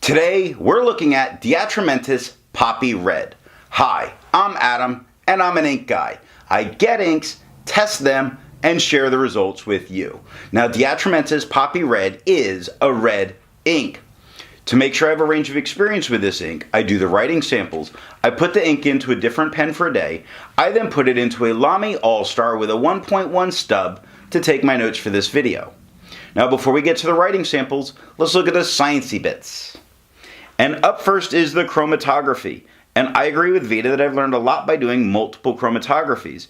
Today, we're looking at the Atramentis Poppy Red. Hi, I'm Adam, and I'm an ink guy. I get inks, test them, and share the results with you. Now, the Atramentis Poppy Red is a red ink. To make sure I have a range of experience with this ink, I do the writing samples. I put the ink into a different pen for a day. I then put it into a Lamy All-Star with a 1.1 stub to take my notes for this video. Now, before we get to the writing samples, let's look at the sciencey bits. And up first is the chromatography. And I agree with Vita that I've learned a lot by doing multiple chromatographies.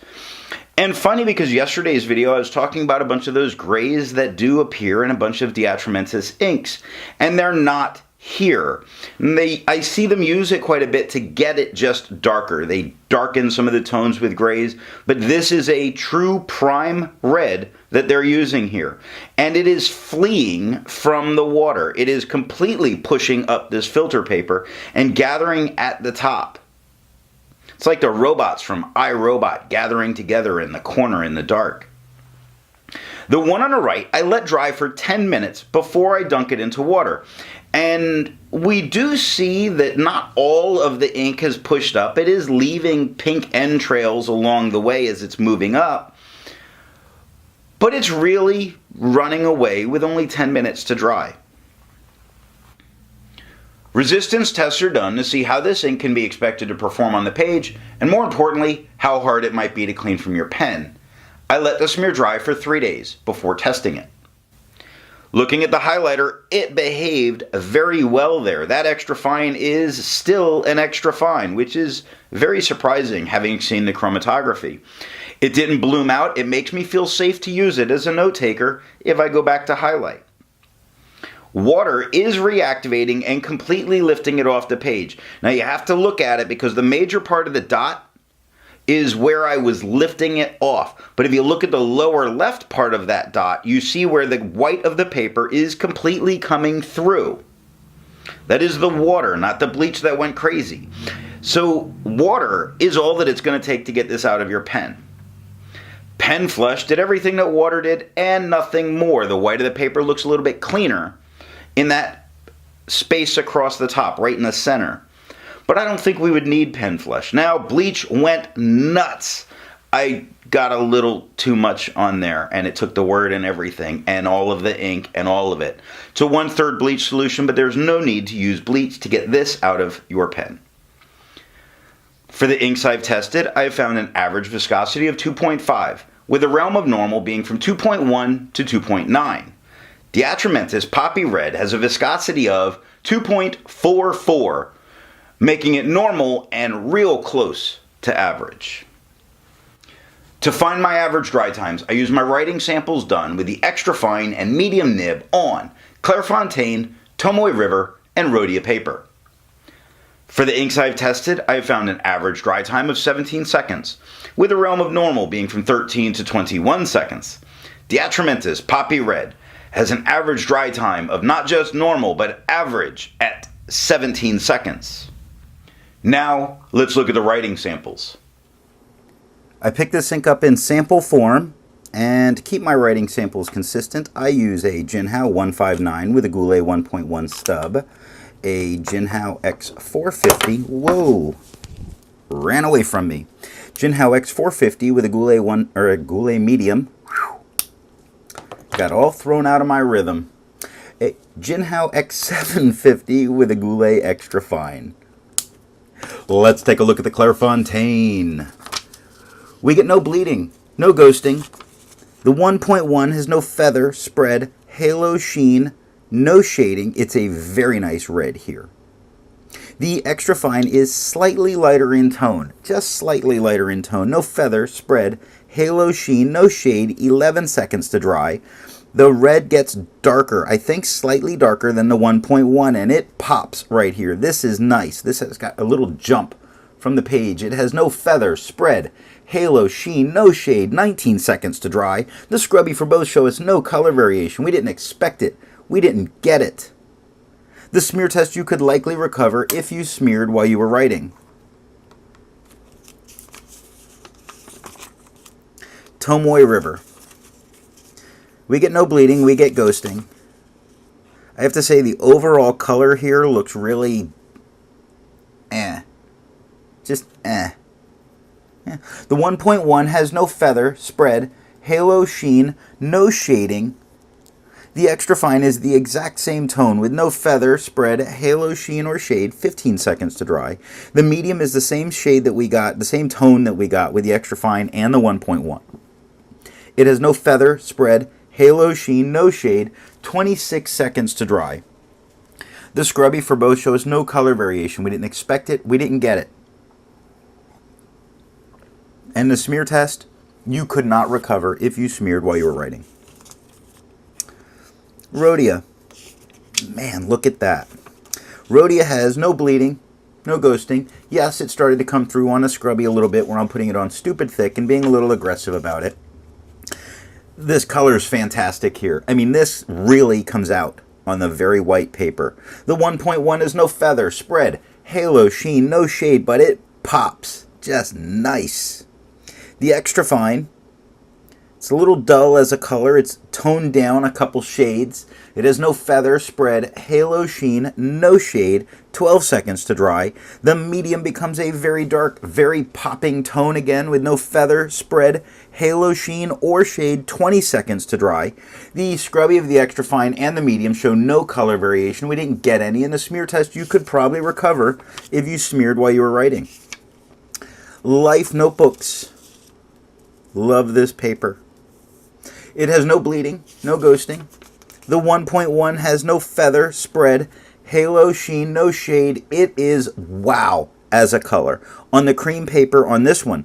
And funny, because yesterday's video I was talking about a bunch of those grays that do appear in a bunch of the Atramentis inks. And they're not here. I see them use it quite a bit to get it just darker. They darken some of the tones with grays, but this is a true prime red that they're using here. And it is fleeing from the water. It is completely pushing up this filter paper and gathering at the top. It's like the robots from iRobot gathering together in the corner in the dark. The one on the right, I let dry for 10 minutes before I dunk it into water. And we do see that not all of the ink has pushed up. It is leaving pink end trails along the way as it's moving up. But it's really running away with only 10 minutes to dry. Resistance tests are done to see how this ink can be expected to perform on the page, and more importantly, how hard it might be to clean from your pen. I let the smear dry for 3 days before testing it. Looking at the highlighter, it behaved very well there. That extra fine is still an extra fine, which is very surprising having seen the chromatography. It didn't bloom out. It makes me feel safe to use it as a note taker if I go back to highlight. Water is reactivating and completely lifting it off the page. Now you have to look at it because the major part of the dot is where I was lifting it off. But if you look at the lower left part of that dot, you see where the white of the paper is completely coming through. That is the water, not the bleach that went crazy. So water is all that it's going to take to get this out of your pen. Pen Flush did everything that water did and nothing more. The white of the paper looks a little bit cleaner in that space across the top, right in the center. But I don't think we would need Pen Flush. Now, bleach went nuts. I got a little too much on there, and it took the word and everything, and all of the ink, and all of it. It's a 1/3 bleach solution, but there's no need to use bleach to get this out of your pen. For the inks I've tested, I've found an average viscosity of 2.5, with the realm of normal being from 2.1 to 2.9. The Atramentis Poppy Red has a viscosity of 2.44, making it normal and real close to average. To find my average dry times, I use my writing samples done with the extra fine and medium nib on Clairefontaine, Tomoe River, and Rhodia paper. For the inks I've tested, I've found an average dry time of 17 seconds, with the realm of normal being from 13 to 21 seconds. The Atramentis Poppy Red has an average dry time of not just normal, but average at 17 seconds. Now, let's look at the writing samples. I picked this ink up in sample form, and to keep my writing samples consistent, I use a Jinhao 159 with a Goulet 1.1 stub, a Jinhao X450, whoa, ran away from me, Jinhao X450 with a Goulet medium, got all thrown out of my rhythm, a Jinhao X750 with a Goulet extra fine. Let's take a look at the Clairefontaine. We get no bleeding, no ghosting. The 1.1 has no feather, spread, halo sheen, no shading. It's a very nice red here. The extra fine is slightly lighter in tone, just slightly lighter in tone. No feather, spread, halo sheen, no shade, 11 seconds to dry. The red gets darker, I think slightly darker than the 1.1, and it pops right here. This is nice. This has got a little jump from the page. It has no feather, spread, halo, sheen, no shade, 19 seconds to dry. The scrubby for both show us no color variation. We didn't expect it. We didn't get it. The smear test you could likely recover if you smeared while you were writing. Tomoe River. We get no bleeding, we get ghosting. I have to say the overall color here looks really just eh. Yeah. The 1.1 has no feather, spread, halo sheen, no shading. The extra fine is the exact same tone with no feather, spread, halo sheen, or shade, 15 seconds to dry. The medium is the same shade that we got, the same tone that we got with the extra fine and the 1.1. It has no feather, spread, halo sheen, no shade, 26 seconds to dry. The scrubby for both shows no color variation. We didn't expect it, we didn't get it. And the smear test, you could not recover if you smeared while you were writing. Rhodia. Man, look at that. Rhodia has no bleeding, no ghosting. Yes, it started to come through on the scrubby a little bit where I'm putting it on stupid thick and being a little aggressive about it. This color is fantastic here. I mean, this really comes out on the very white paper. The 1.1 is no feather, spread, halo sheen, no shade, but it pops. Just nice. The extra fine, it's a little dull as a color. It's toned down a couple shades. It has no feather, spread, halo sheen, no shade, 12 seconds to dry. The medium becomes a very dark, very popping tone again with no feather, spread, halo sheen, or shade, 20 seconds to dry. The scrubby of the extra fine and the medium show no color variation. We didn't get any. In the smear test, you could probably recover if you smeared while you were writing. Life Notebooks. Love this paper. It has no bleeding, no ghosting. The 1.1 has no feather, spread, halo sheen, no shade. It is wow as a color. On the cream paper on this one,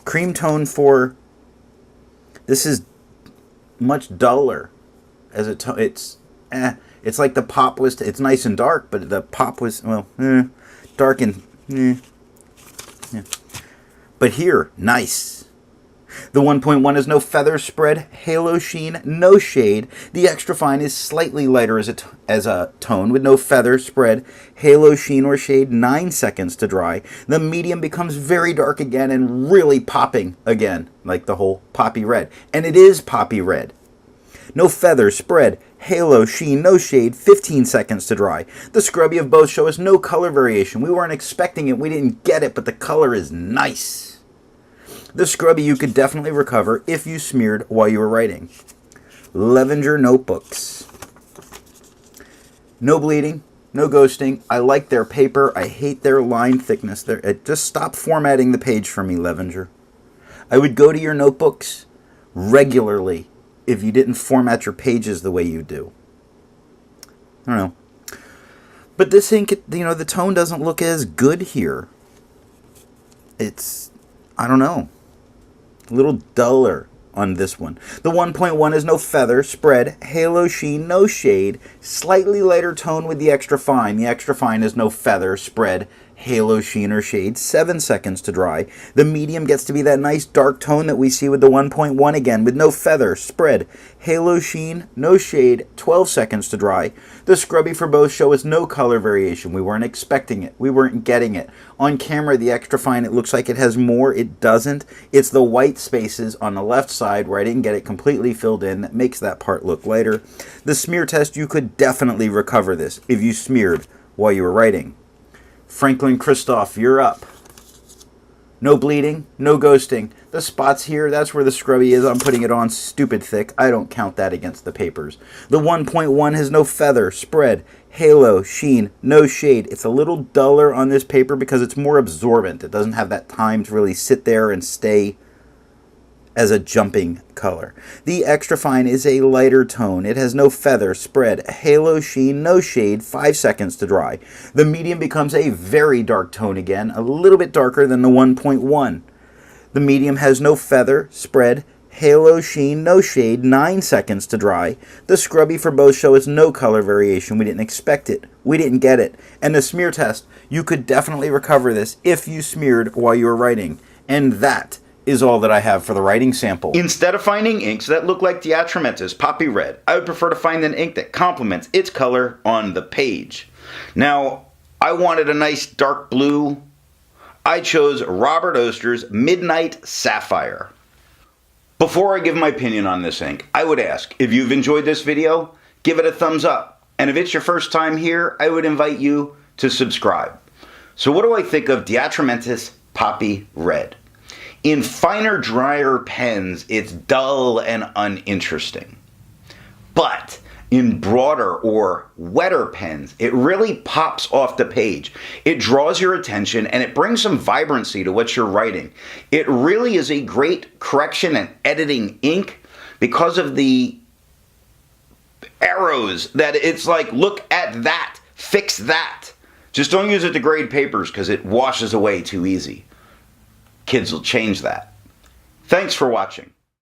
cream tone for, this is much duller as a tone. It's like the pop was, it's nice and dark, but the pop was, dark and, yeah. But here, nice. The 1.1 is no feather, spread, halo sheen, no shade. The extra fine is slightly lighter as a tone with no feather, spread, halo sheen, or shade, 9 seconds to dry. The medium becomes very dark again and really popping again, like the whole Poppy Red. And it is Poppy Red. No feather, spread, halo sheen, no shade, 15 seconds to dry. The scrubby of both show us no color variation. We weren't expecting it, we didn't get it, but the color is nice. The scrubby you could definitely recover if you smeared while you were writing. Levenger Notebooks. No bleeding, no ghosting. I like their paper. I hate their line thickness. Just stop formatting the page for me, Levenger. I would go to your notebooks regularly if you didn't format your pages the way you do. I don't know. But this ink, the tone doesn't look as good here. It's, I don't know, a little duller on this one. The 1.1 is no feather, spread, halo sheen, no shade, slightly lighter tone with the extra fine. The extra fine is no feather, spread, halo sheen, or shade, 7 seconds to dry. The medium gets to be that nice dark tone that we see with the 1.1 again, with no feather, spread, halo sheen, no shade, 12 seconds to dry. The scrubby for both show us no color variation. We weren't expecting it. We weren't getting it. On camera, the extra fine, it looks like it has more. It doesn't. It's the white spaces on the left side where I didn't get it completely filled in that makes that part look lighter. The smear test, you could definitely recover this if you smeared while you were writing. Franklin Christoph, you're up. No bleeding, no ghosting. The spots here, that's where the scrubby is. I'm putting it on stupid thick. I don't count that against the papers. The 1.1 has no feather, spread, halo, sheen, no shade. It's a little duller on this paper because it's more absorbent. It doesn't have that time to really sit there and stay as a jumping color. The extra fine is a lighter tone. It has no feather, spread, halo sheen, no shade, 5 seconds to dry. The medium becomes a very dark tone again, a little bit darker than the 1.1. The medium has no feather, spread, halo sheen, no shade, 9 seconds to dry. The scrubby for both show us no color variation. We didn't expect it. We didn't get it. And the smear test, you could definitely recover this if you smeared while you were writing. And that is all that I have for the writing sample. Instead of finding inks that look like the Atramentis Poppy Red, I would prefer to find an ink that complements its color on the page. Now, I wanted a nice dark blue. I chose Robert Oster's Midnight Sapphire. Before I give my opinion on this ink, I would ask, if you've enjoyed this video, give it a thumbs up. And if it's your first time here, I would invite you to subscribe. So what do I think of the Atramentis Poppy Red? In finer, drier pens, it's dull and uninteresting. But in broader or wetter pens, it really pops off the page. It draws your attention and it brings some vibrancy to what you're writing. It really is a great correction and editing ink because of the arrows that it's like, look at that, fix that. Just don't use it to grade papers because it washes away too easy. Kids will change that. Thanks for watching.